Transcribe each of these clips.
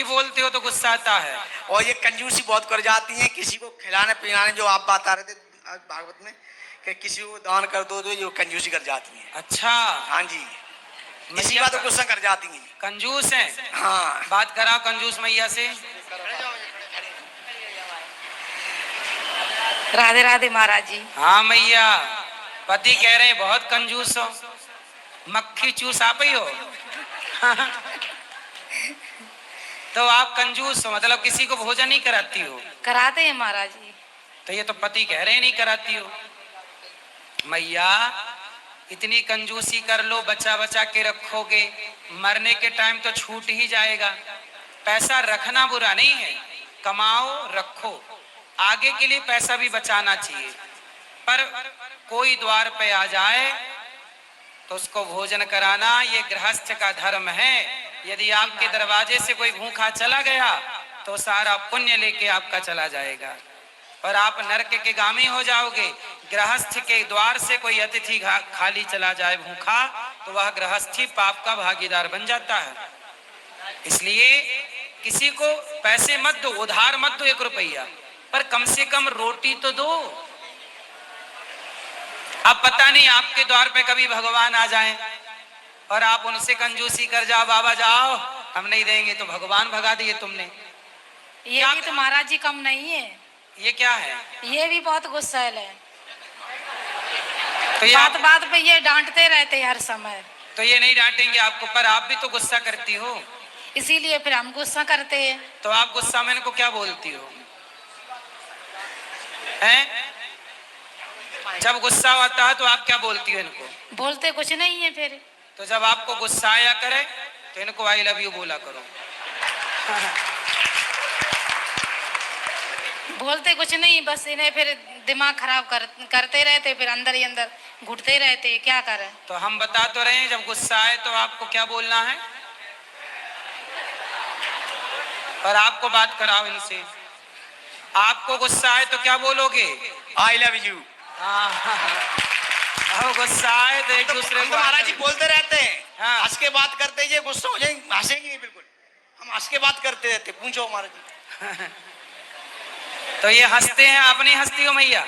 भी बोलते हो तो गुस्सा आता है। और ये कंजूसी बहुत कर जाती है, किसी को खिलाने पिलाने, जो आप बता रहे थे भागवत में कि किसी को दान कर दो, तो ये कंजूसी कर जाती है। अच्छा, हाँ जी, इसी बात को गुस्सा कर जाती है। कंजूस है। हाँ, बात कराओ कंजूस मैया से। राधे राधे महाराज जी। हाँ मैया, पति कह रहे हैं बहुत कंजूस हो, मक्खी चूस आप ही हो। तो आप कंजूस हो मतलब किसी को भोजन नहीं कराती हो। कराते हैं महाराज जी। तो ये तो पति कह रहे हैं नहीं कराती हो। मैया इतनी कंजूसी कर लो, बचा बचा के रखोगे, मरने के टाइम तो छूट ही जाएगा। पैसा रखना बुरा नहीं है, कमाओ रखो, आगे के लिए पैसा भी बचाना चाहिए। पर कोई द्वार पे आ जाए तो उसको भोजन कराना ये गृहस्थ का धर्म है। यदि आपके दरवाजे से कोई भूखा चला गया तो सारा पुण्य लेके आपका चला जाएगा और आप नरक के गामी हो जाओगे। गृहस्थ के द्वार से कोई अतिथि खाली चला जाए भूखा तो वह गृहस्थी पाप का भागीदार बन जाता है। इसलिए किसी को पैसे मत दो, उधार मत दो 1 रुपया, पर कम से कम रोटी तो दो। अब पता नहीं आपके द्वार पे कभी भगवान आ जाएं और आप उनसे कंजूसी कर जाओ, बाबा जाओ हम नहीं देंगे, तो भगवान भगा दिए तुमने। ये भी तो महाराज जी कम नहीं है। ये क्या है? ये भी बहुत गुस्सैल है। तो ये बात पे ये डांटते रहते हैं हर समय। तो ये नहीं डांटेंगे आपको, पर आप भी तो गुस्सा करती हो, इसीलिए फिर हम गुस्सा करते हैं। तो आप गुस्सा में इनको क्या बोलती हो? हैं? जब गुस्सा आता है तो आप क्या बोलती हो इनको? बोलते कुछ नहीं है फिर। तो जब आपको गुस्सा आया करे तो इनको आई लव यू बोला करो। बोलते कुछ नहीं, बस इन्हें फिर दिमाग खराब करते रहते, फिर अंदर ही अंदर घुटते रहते, क्या करें। तो हम बता तो रहे हैं जब गुस्सा आए तो आपको क्या बोलना है, और आपको बात कराओ इनसे। आपको गुस्सा आए तो क्या बोलोगे? I love you. गुस्सा आए तो एक दूसरे को महाराज जी बोलते रहते हैं, हाँ। हंस के बात करते, ये गुस्सा हो जाएंगे हंसेंगे बिल्कुल, हम हंस के बात करते रहते। पूछो महाराज जी। तो ये हंसते हैं, आप नहीं हंसती हो मैया?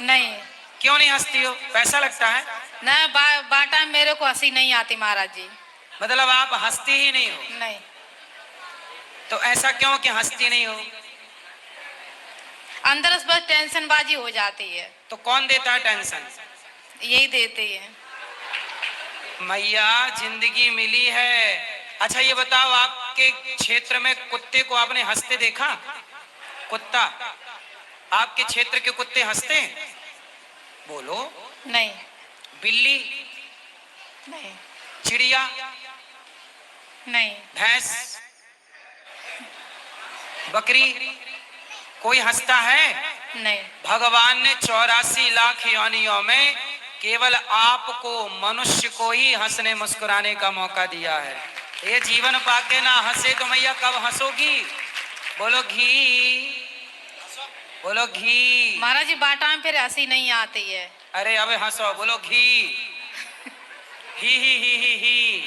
नहीं। क्यों नहीं हंसती हो? पैसा लगता है ना। बाटा मेरे को हंसी नहीं आती महाराज जी। मतलब आप हंसती ही नहीं हो? नहीं। तो ऐसा क्यों कि हंसती नहीं हो? अंदर से बस टेंशन बाजी हो जाती है। तो कौन देता है टेंशन? यही देते हैं। मैया जिंदगी मिली है। अच्छा ये बताओ, आपके क्षेत्र में कुत्ते को आपने हंसते देखा? कुत्ता, आपके क्षेत्र के कुत्ते हंसते हैं? बोलो। नहीं। बिल्ली? नहीं। चिड़िया? नहीं। भैंस? बकरी? कोई हंसता है? नहीं। भगवान ने 84 लाख योनियों में केवल आपको, मनुष्य को ही हंसने मुस्कुराने का मौका दिया है। ये जीवन पाके ना हंसे तो मैया कब हंसोगी? बोलो घी, बोलो घी। महाराज जी बाटा में फिर हंसी नहीं आती है। अरे अब हंसो, बोलो घी। ही।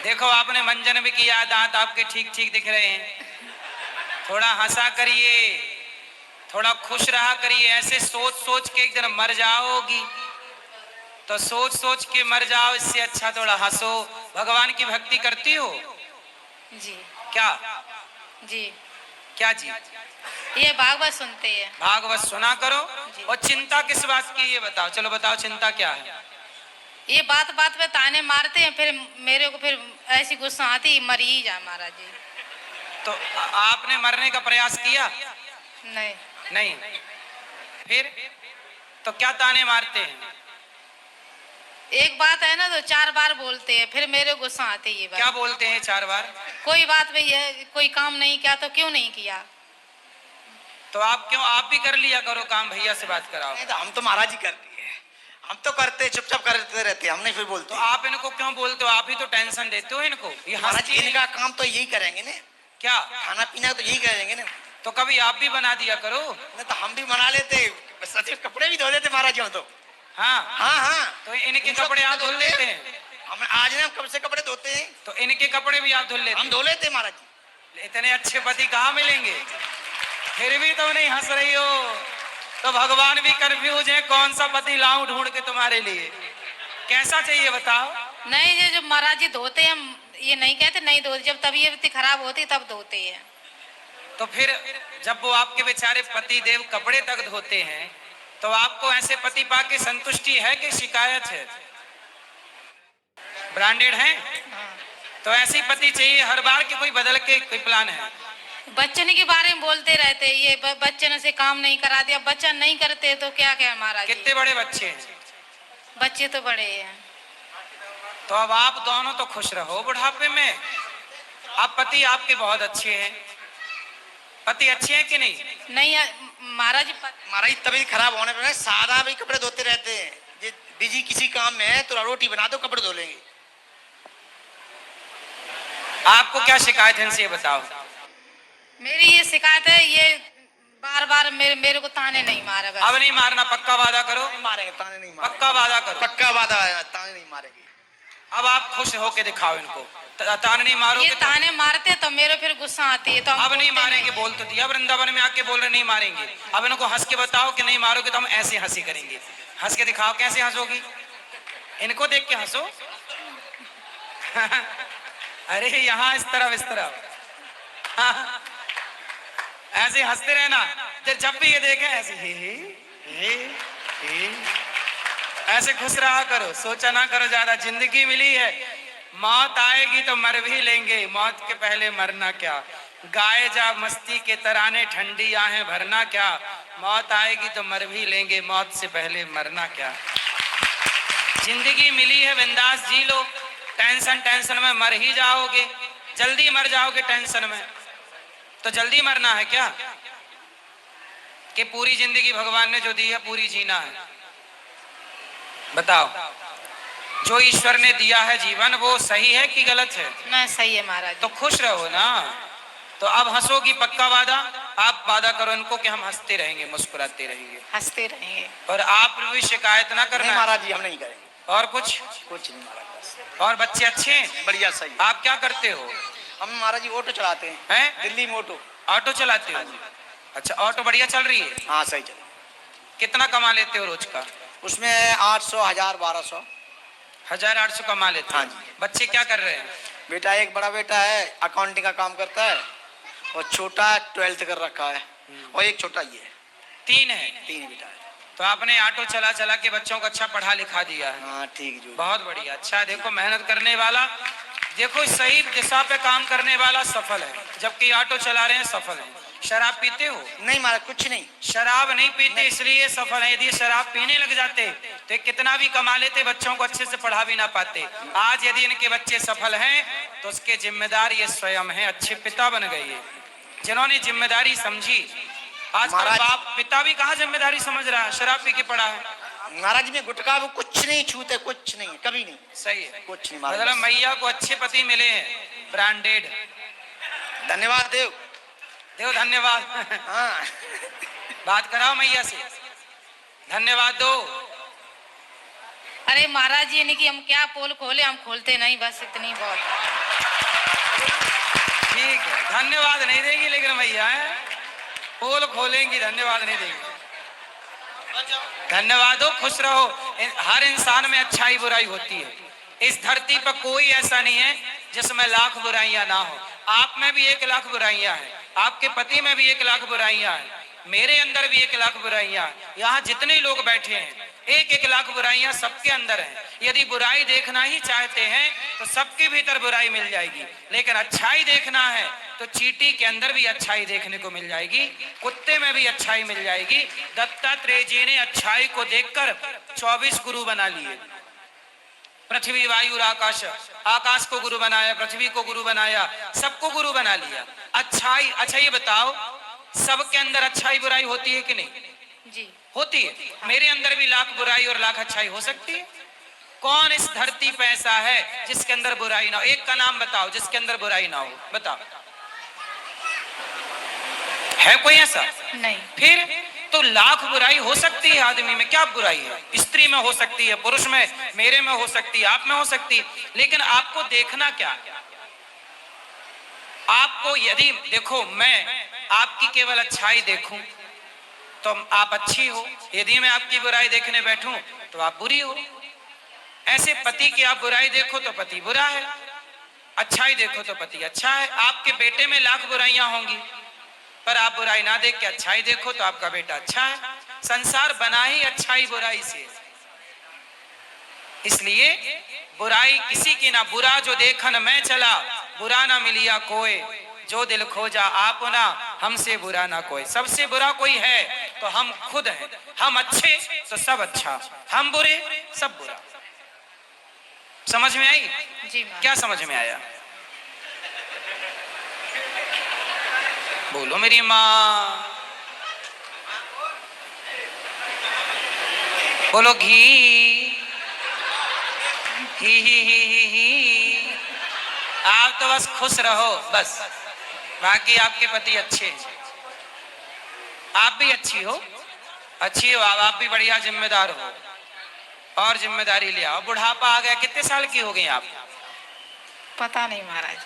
देखो आपने मंजन भी किया, दांत आपके ठीक ठीक दिख रहे हैं। थोड़ा हंसा करिए, थोड़ा खुश रहा करिए। ऐसे सोच सोच के एक दिन मर जाओगी, तो सोच सोच के मर जाओ, इससे अच्छा थोड़ा हंसो। भगवान की भक्ति करती हो? जी। क्या जी? क्या जी? ये भागवत सुनते हैं। भागवत सुना करो। और चिंता किस बात की ये बताओ, चलो बताओ चिंता क्या है? ये बात पे ताने मारते हैं, फिर मेरे को फिर ऐसी गुस्सा आती, मर ही जा महाराज जी। तो आपने मरने का प्रयास किया? नहीं। नहीं। फिर तो क्या ताने मारते हैं? एक बात है ना तो 4 बार बोलते हैं, फिर मेरे गुस्सा आते ही। क्या बोलते हैं 4 बार? कोई बात भी है, कोई काम नहीं किया तो क्यों नहीं किया। तो आप क्यों, आप भी कर लिया करो काम, भैया से बात कराओ। नहीं तो हम तो महाराज जी करते हैं, हम तो करते, चुपचाप करते रहते, हम नहीं फिर बोलते। तो आप इनको क्यों बोलते हो? आप ही तो टेंशन देते हो इनको। ये महाराज जी इनका काम तो यही करेंगे ना, क्या खाना पीना तो यही करेंगे ना। तो कभी आप भी बना दिया करो। नहीं तो हम भी बना लेते, सच कपड़े भी धो लेते महाराज जी हम तो। हाँ हाँ हाँ। तो इनके कपड़े आप धुल लेते हैं? हम आज ने हम कब से कपड़े धोते हैं, तो इनके कपड़े भी आप धुल लेते? हम धो लेते हैं महाराज जी। इतने अच्छे पति कहाँ मिलेंगे? फिर भी तुम नहीं हंस रही हो, तो भगवान भी कंफ्यूज है कौन सा पति लाऊं ढूंढ के तुम्हारे लिए। कैसा चाहिए बताओ? नहीं, ये जो महाराज जी धोते हैं, हम ये नहीं कहते नहीं धोते, जब तबीयत खराब होती तब धोते हैं। तो फिर जब वो आपके बेचारे पति देव कपड़े तक धोते हैं, तो आपको ऐसे पति पाके संतुष्टि है कि शिकायत है? ब्रांडेड है तो ऐसी पति चाहिए हर बार की कोई बदल के कोई प्लान है? बच्चन के बारे में बोलते रहते, ये बच्चन से काम नहीं करा दिया, बच्चा नहीं करते तो क्या क्या महाराज जी। कितने बड़े बच्चे हैं? बच्चे तो बड़े हैं। तो अब आप दोनों तो खुश रहो बुढ़ापे में। अब पति आपके बहुत अच्छे हैं। पति अच्छे हैं कि नहीं? नहीं महाराज जी, महाराज जी तबीयत खराब होने पर सादा भी कपड़े धोते रहते हैं। ये बिजी किसी काम में है तो रोटी बना दो, कपड़े धो लेंगे। आपको क्या शिकायत है इनसे बताओ? मेरी ये शिकायत है, ये बार बार मेरे को ताने नहीं मारा। बस अब नहीं मारना, पक्का वादा करो। नहीं मारेंगे, ताने नहीं मारेंगे। पक्का वादा करो। पक्का वादा है, ताने नहीं मारेंगे। अब आप खुश होके दिखाओ इनको। ताने नहीं मारोगे ये ताने मारते तो मेरे फिर गुस्सा आती है, तो अब नहीं मारेंगे। बोल तो दिया वृंदावन में आके, बोल रहे नहीं मारेंगे। अब इनको हंस के बताओ कि नहीं मारोगे तो हम ऐसे हंसी करेंगे। हंस के दिखाओ, कैसे हंसोगी? इनको देख के हंसो। अरे यहाँ इस तरफ ऐसे हंसते रहना। जब भी ये देखें ऐसे हे ऐसे खुश रहा करो, सोचा ना करो ज्यादा। जिंदगी मिली है, मौत आएगी तो मर भी लेंगे, मौत के पहले मरना क्या। गाए जा मस्ती के तराने, ठंडी आहें भरना क्या। मौत आएगी तो मर भी लेंगे, मौत से पहले मरना क्या। जिंदगी मिली है, बिंदास जी लो। टेंशन में मर ही जाओगे, जल्दी मर जाओगे टेंशन में। तो जल्दी मरना है क्या कि पूरी जिंदगी भगवान ने जो दी है पूरी जीना है? बताओ, जो ईश्वर ने दिया है जीवन वो सही है कि गलत है? नहीं, सही है महाराज। तो खुश रहो ना। तो अब हंसोगी, पक्का वादा? आप वादा करो इनको कि हम हंसते रहेंगे, मुस्कुराते रहेंगे, हंसते रहेंगे। और आप भी शिकायत ना करना। नहीं महाराज जी, हम नहीं करेंगे। और कुछ नहीं महाराज, बस। और बच्चे अच्छे हैं? बढ़िया, सही। आप क्या करते हो? हम महाराज जी ऑटो चलाते हैं, दिल्ली में ऑटो। ऑटो चलाते हो? अच्छा, ऑटो बढ़िया चल रही है? हाँ, सही चल। कितना कमा लेते हो रोज का? उसमें 800, 1000, 1200। 1800 कमा लेते हो? हाँ जी। बच्चे क्या कर रहे हैं? बेटा, एक बड़ा बेटा है अकाउंटिंग का काम करता है, और छोटा 12th कर रखा है, और एक छोटा ये है। 3 है? 3 बेटा है। तो आपने ऑटो चला चला के बच्चों को अच्छा पढ़ा लिखा दिया है। हाँ ठीक, जो बहुत बढ़िया। अच्छा, देखो मेहनत करने वाला, देखो सही दिशा पे काम करने वाला सफल है, जबकि ऑटो चला रहे हैं सफल है। शराब पीते हो? नहीं महाराज, कुछ नहीं। शराब नहीं पीते इसलिए सफल है। यदि शराब पीने लग जाते तो कितना भी कमा लेते, बच्चों को अच्छे से पढ़ा भी ना पाते। आज यदि इनके बच्चे सफल हैं तो उसके जिम्मेदार ये स्वयं है। अच्छे पिता बन गए जिन्होंने जिम्मेदारी समझी। आज बाप पिता भी कहाँ जिम्मेदारी समझ रहा है, शराब पी के पड़ा है। महाराज में गुटखा वो कुछ नहीं छूते, कुछ नहीं, कभी नहीं। सही है, कुछ नहीं। मतलब मैया को अच्छे पति मिले हैं, ब्रांडेड। धन्यवाद देव। देव धन्यवाद। हाँ। बात कराओ मैया से, धन्यवाद दो। अरे महाराज जी, इनकी हम क्या पोल खोले, हम खोलते नहीं, बस इतनी बहुत। ठीक है, धन्यवाद नहीं देंगी लेकिन मैया है, पोल खोलेंगी, धन्यवाद नहीं देंगी। धन्यवाद हो, खुश रहो। हर इंसान में अच्छाई बुराई होती है। इस धरती पर कोई ऐसा नहीं है जिसमें लाख बुराइयां ना हो। आप में भी 1 लाख बुराइयां हैं, आपके पति में भी 1 लाख बुराइयां हैं, मेरे अंदर भी 1 लाख बुराइयां हैं। यहाँ जितने लोग बैठे हैं 1-1 लाख बुराइयां सबके अंदर हैं। यदि बुराई देखना ही चाहते हैं तो सबके भीतर बुराई मिल जाएगी, लेकिन अच्छाई देखना है तो चींटी के अंदर भी अच्छाई देखने को मिल जाएगी, कुत्ते में भी अच्छाई मिल जाएगी। दत्तात्रेय जी ने अच्छाई को देखकर 24 गुरु बना लिए। पृथ्वी, वायु, आकाश, आकाश को गुरु बनाया, पृथ्वी को गुरु बनाया, सबको गुरु बना लिया। अच्छाई, अच्छा ये बताओ, सबके अंदर अच्छाई बुराई होती है कि नहीं? जी होती है। मेरे अंदर भी लाख बुराई और लाख अच्छाई हो सकती है। कौन इस धरती पे ऐसा है जिसके अंदर बुराई ना हो? एक का नाम बताओ जिसके अंदर बुराई ना हो, बताओ। है कोई ऐसा? नहीं। फिर तो लाख बुराई हो सकती है आदमी में, क्या बुराई है? स्त्री में हो सकती है, पुरुष में, मेरे में हो सकती है, आप में हो सकती है, लेकिन आपको देखना क्या? आपको यदि देखो, मैं आपकी केवल अच्छाई देखूं तो आप अच्छी हो, यदि मैं आपकी बुराई देखने बैठूं तो आप बुरी हो। ऐसे पति की आप बुराई देखो तो पति बुरा है, अच्छाई देखो तो पति अच्छा है। आपके बेटे में लाख बुराइयां होंगी, पर आप बुराई ना देख के अच्छाई देखो तो आपका बेटा अच्छा है। संसार बना ही अच्छाई बुराई से, इसलिए बुराई किसी की ना, बुरा जो देखन मैं चला, बुरा ना मिलिया कोई, जो दिल खोजा आप ना, हमसे बुरा ना कोई। सबसे बुरा कोई है तो हम खुद हैं, हम अच्छे तो सब अच्छा, हम बुरे सब बुरा। समझ में आई? जी महाराज। क्या समझ में आया? बोलो मेरी माँ, बोलो घी ही। आप तो बस खुश रहो बस, बाकी आपके पति अच्छे, आप भी अच्छी हो, अच्छी हो आप भी बढ़िया जिम्मेदार हो, और जिम्मेदारी ले आओ। बुढ़ापा आ गया, कितने साल की हो गई आप? पता नहीं महाराज।